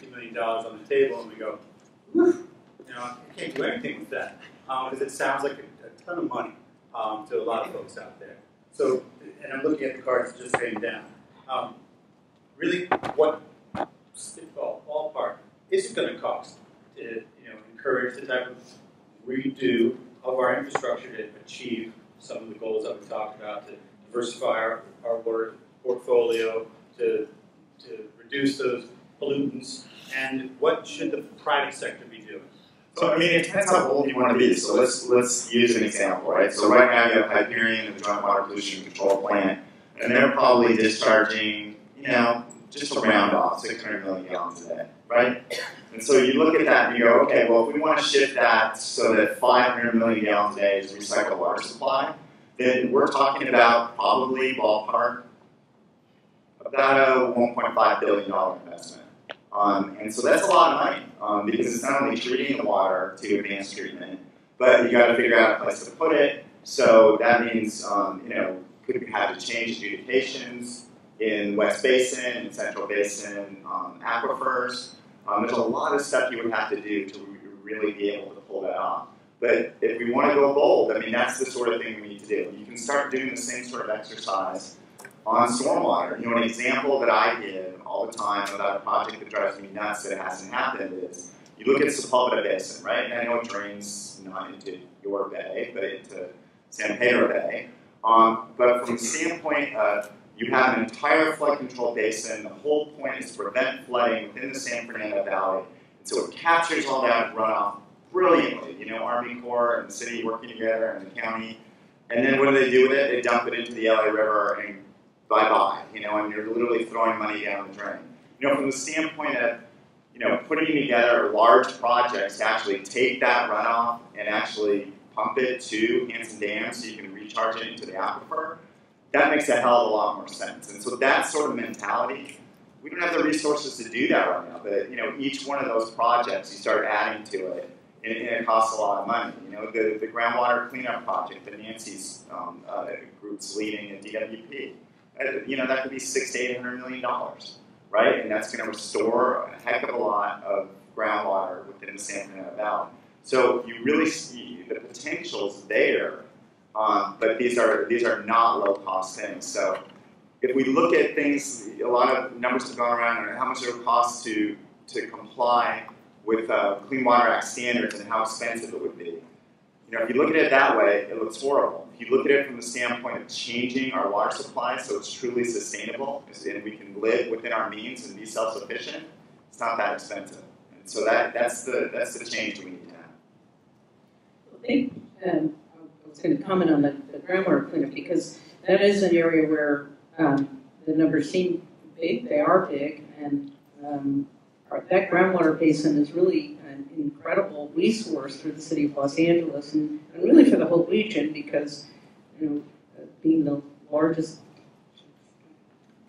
$50 million on the table, and we go, whew, you know, I can't do anything with that, because it sounds like a ton of money to a lot of folks out there. So, and I'm looking at the cards just fading down. Really, what ballpark is it going to cost to encourage the type of redo of our infrastructure to achieve some of the goals that we talked about, to diversify our water portfolio, to reduce those pollutants, and what should the private sector be doing? So, I mean, it depends how bold you want to be. So let's use an example, right? So right now you have Hyperion and the Joint Water Pollution Control Plant, and they're probably discharging, just a round off, 600 million gallons a day, right? And so you look at that and you go, okay, well, if we want to shift that so that 500 million gallons a day is recycled water supply, then we're talking about probably ballpark about a $1.5 billion investment. And so that's a lot of money because it's not only treating the water to advanced treatment, but you got to figure out a place to put it. So that means, could we have to change adjudications in West Basin and Central Basin aquifers? There's a lot of stuff you would have to do to really be able to pull that off. But if we want to go bold, I mean, that's the sort of thing we need to do. You can start doing the same sort of exercise on stormwater. An example that I give all the time about a project that drives me nuts that hasn't happened is, you look at Sepulveda Basin, right? And I know it drains not into your bay, but into San Pedro Bay. But from the standpoint of, you have an entire flood control basin. The whole point is to prevent flooding within the San Fernando Valley. And so it captures all that runoff brilliantly. Army Corps and the city working together and the county. And then what do they do with it? They dump it into the LA River and bye-bye. And you're literally throwing money down the drain. From the standpoint of, putting together large projects to actually take that runoff and actually pump it to Hanson Dam so you can recharge it into the aquifer, that makes a hell of a lot more sense. And so that sort of mentality, we don't have the resources to do that right now, but each one of those projects, you start adding to it, and it costs a lot of money. The groundwater cleanup project that Nancy's group's leading at DWP, that could be $600 to $800 million, right? And that's going to restore a heck of a lot of groundwater within the San Fernando Valley. So you really see the potential's there. But these are not low-cost things. So if we look at things, a lot of numbers have gone around on how much it would cost to comply with Clean Water Act standards and how expensive it would be. If you look at it that way, it looks horrible. If you look at it from the standpoint of changing our water supply so it's truly sustainable and we can live within our means and be self-sufficient, it's not that expensive. And so that's the change we need to have. Okay. I was going to comment on the groundwater cleanup because that is an area where the numbers seem big. They are big, and that groundwater basin is really an incredible resource for the city of Los Angeles and really for the whole region because, being the largest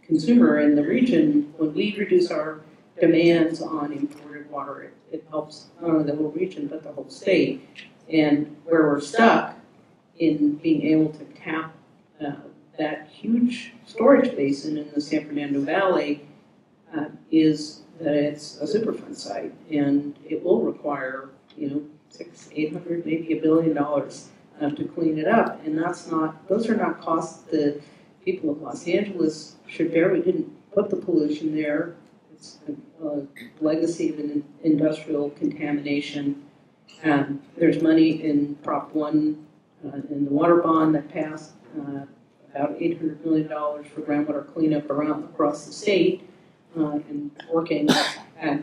consumer in the region, when we reduce our demands on imported water, it helps not only the whole region but the whole state. And where we're stuck in being able to tap that huge storage basin in the San Fernando Valley is that it's a Superfund site, and it will require $600, $800, maybe $1 billion to clean it up, and those are not costs the people of Los Angeles should bear. We didn't put the pollution there. It's a legacy of an industrial contamination. There's money in Prop 1 in the water bond that passed, about $800 million for groundwater cleanup across the state, and working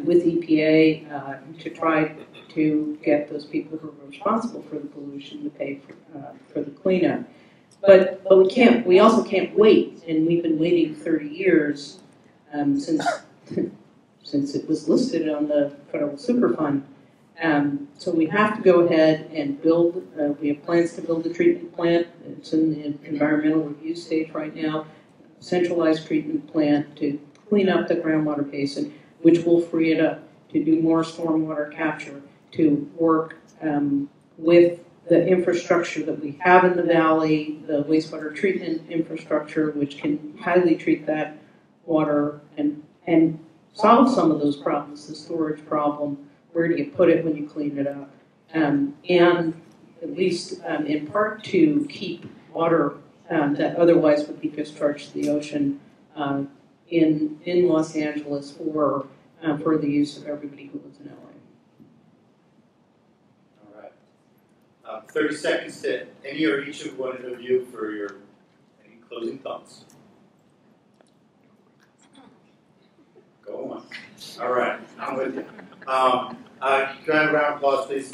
with EPA to try to get those people who are responsible for the pollution to pay for the cleanup. But we can't. We also can't wait, and we've been waiting 30 years since it was listed on the federal Superfund. So we have to go ahead and build, we have plans to build a treatment plant. It's in the environmental review stage right now, a centralized treatment plant to clean up the groundwater basin, which will free it up to do more stormwater capture, to work with the infrastructure that we have in the valley, the wastewater treatment infrastructure, which can highly treat that water and solve some of those problems, the storage problem, where do you put it when you clean it up, and at least in part to keep water that otherwise would be discharged to the ocean in Los Angeles or for the use of everybody who lives in LA. All right. 30 seconds to any or each of one of you for your any closing thoughts. Go on. All right, I'm with you. Can I have a round of applause, please?